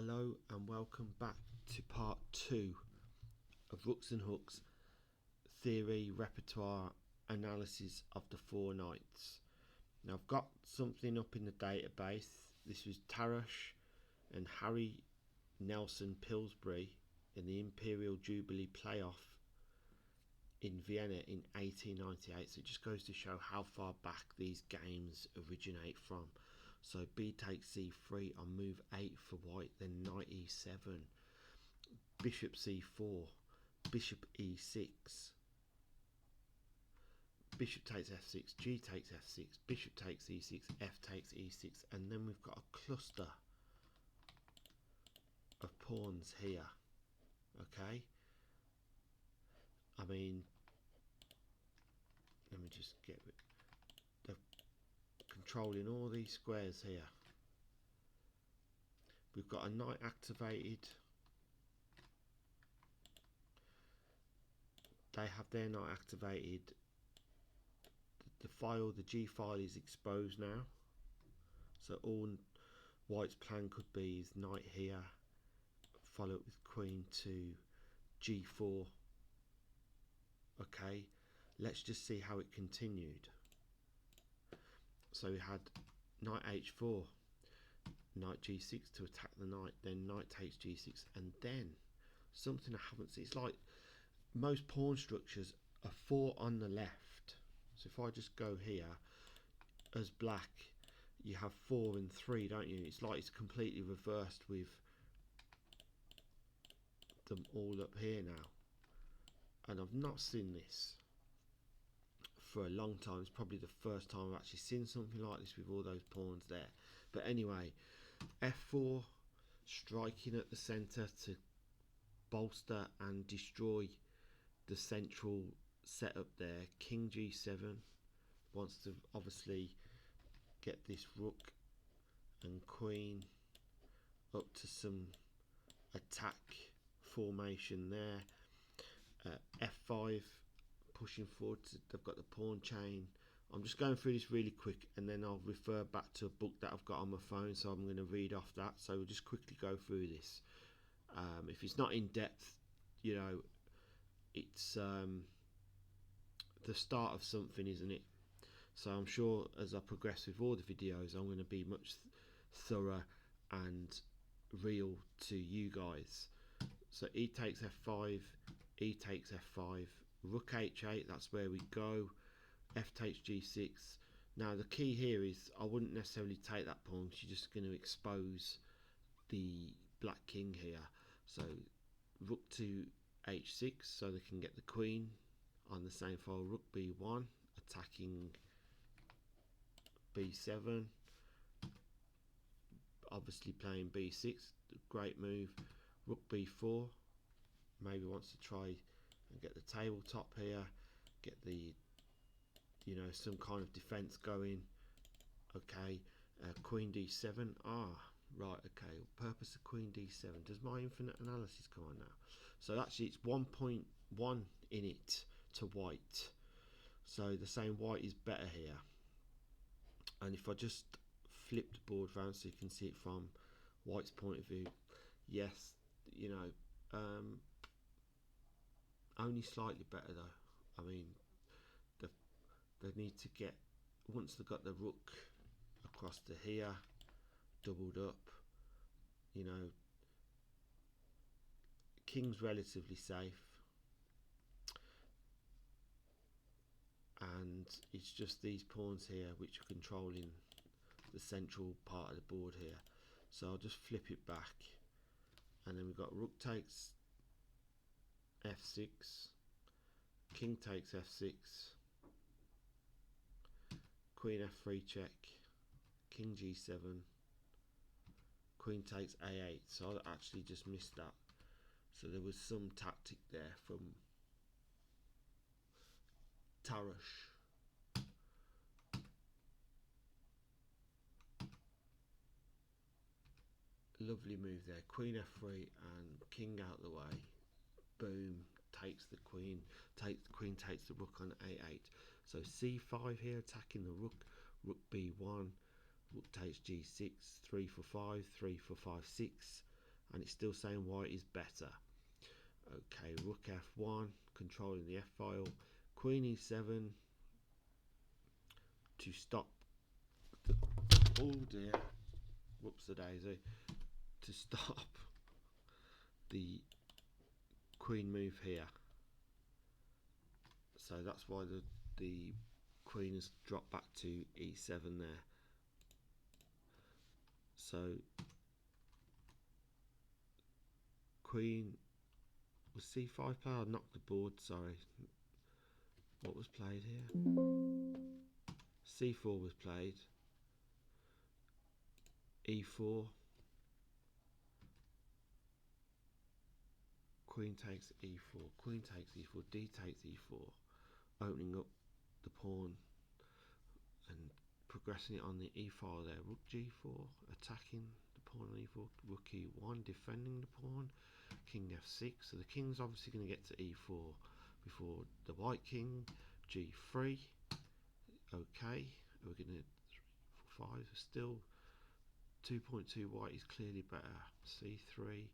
Hello and welcome back to part 2 of Rooks and Hooks theory, repertoire, analysis of the four knights. Now I've got something up in the database. This was Taras and Harry Nelson Pillsbury in the Imperial Jubilee playoff in Vienna in 1898. So it just goes to show how far back these games originate from. So b takes c3 on move 8 for white, then knight e7, bishop c4, bishop e6, bishop takes f6, g takes f6, bishop takes e6, f takes e6, and then we've got a cluster of pawns here. Okay, I mean, let me just get it. They're controlling all these squares here. We've got a knight activated. They have their knight activated. The file, the G file, is exposed now. So all white's plan could be is knight here, follow up with queen to G4. Okay, let's just see how it continued. So we had knight H4, knight G6 to attack the knight, then knight takes G6, and then something I haven't seen. It's like most pawn structures are 4 on the left. So if I just go here as black, you have 4 and 3, don't you? It's like it's completely reversed with them all up here now, and I've not seen this for a long time. It's probably the first time I've actually seen something like this with all those pawns there. But anyway, f4, striking at the center to bolster and destroy the central setup there. King g7 wants to obviously get this rook and queen up to some attack formation there. F5, pushing forward to, they've got the pawn chain. I'm just going through this really quick, and then I'll refer back to a book that I've got on my phone, so I'm going to read off that. So we'll just quickly go through this. If it's not in depth, you know, it's the start of something, isn't it? So I'm sure as I progress with all the videos, I'm going to be much thorough and real to you guys. So e takes f5, e takes f5, rook h8, that's where we go. F takes g6. Now the key here is I wouldn't necessarily take that pawn because you're just going to expose the black king here. So rook to h6 so they can get the queen on the same file. Rook b1 attacking b7, obviously playing b6, great move. Rook b4, maybe wants to try and get the tabletop here, get the, you know, some kind of defense going. Okay, queen d7. Right, okay, purpose of queen d7. Does my infinite analysis come on now? So actually it's 1.1 in it to white, so the saying white is better here. And if I just flip the board around so you can see it from white's point of view, yes, you know, only slightly better though. I mean, they need to get, once they've got the rook across to here, doubled up, you know, king's relatively safe, and it's just these pawns here which are controlling the central part of the board here. So I'll just flip it back, and then we've got rook takes f6, king takes f6, queen f3 check, king g7, queen takes a8. So I actually just missed that. So there was some tactic there from Taras. Lovely move there. Queen f3 and king out the way. Boom. Takes the queen. Takes the queen. Takes the rook on a8. So c5 here, attacking the rook. Rook b1. Rook takes g6. 3 for 5. 3 for 5 6. and it's still saying white is better. Okay, rook f1, controlling the f file. Queen e7 to stop the, oh dear, whoops a daisy, to stop the queen move here. So that's why the queen has dropped back to e7 there. So queen was c5 play. I knocked the board, sorry. What was played here? c4 was played. e4. Queen takes e4. Queen takes e4. D takes e4. Opening up the pawn and progressing it on the e file there. Rook g4. Attacking the pawn on e4. Rook e1. Defending the pawn. King f6. So the king's obviously going to get to e4 before the white king. g3. Okay. We're going to 3, 4, 5. Still 2.2 white is clearly better. c3.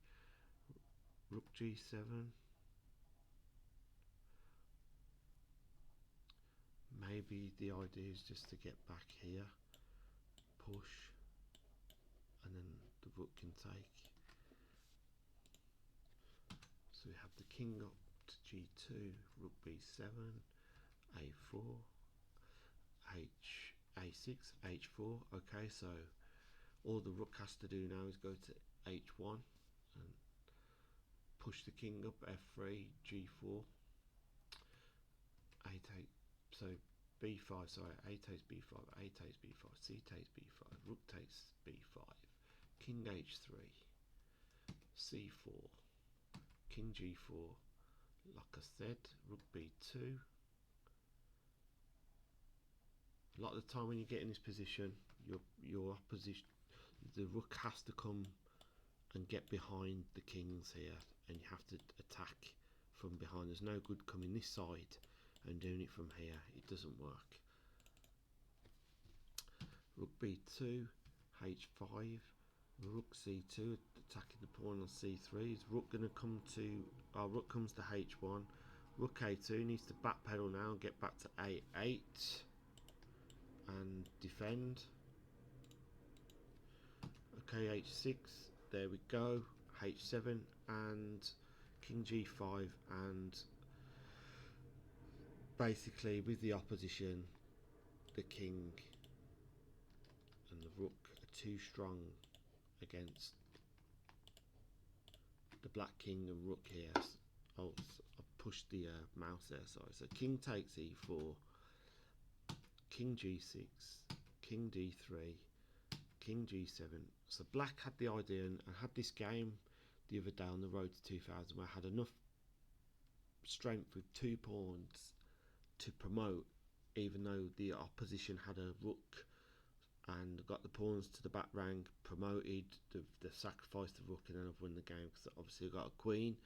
Rook g7. Maybe the idea is just to get back here, push, and then the rook can take. So we have the king up to g2, rook b7, a4, a6, h4. Okay, so all the rook has to do now is go to h1 and push the king up, f3, g4, a take. So b5, sorry, a takes b5, a takes b5, c takes b5, rook takes b5, king h3, c4, king g4, like I said, rook b2. A lot of the time when you get in this position, your opposition, the rook has to come and get behind the kings here, and you have to attack from behind. There's no good coming this side and doing it from here. It doesn't work. Rook b2, h5, rook c2, attacking the pawn on c3. Is rook going to come to, rook comes to h1, rook a2, needs to backpedal now and get back to a8 and defend. Okay, h6, there we go, h7 and king g5, and basically with the opposition, the king and the rook are too strong against the black king and rook here. Oh, I've pushed the mouse there, sorry. So king takes e4, king g6, king d3, king g7. So black had the idea, and I had this game the other day on the road to 2000 where I had enough strength with 2 pawns to promote, even though the opposition had a rook, and got the pawns to the back rank, promoted, the sacrificed the rook, and then I've won the game because obviously I got a queen.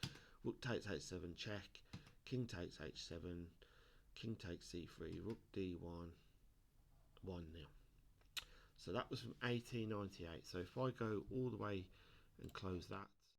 Rook takes h7 check, king takes h7, king takes c3, rook d1, 1-0. So that was from 1898. So if I go all the way and close that,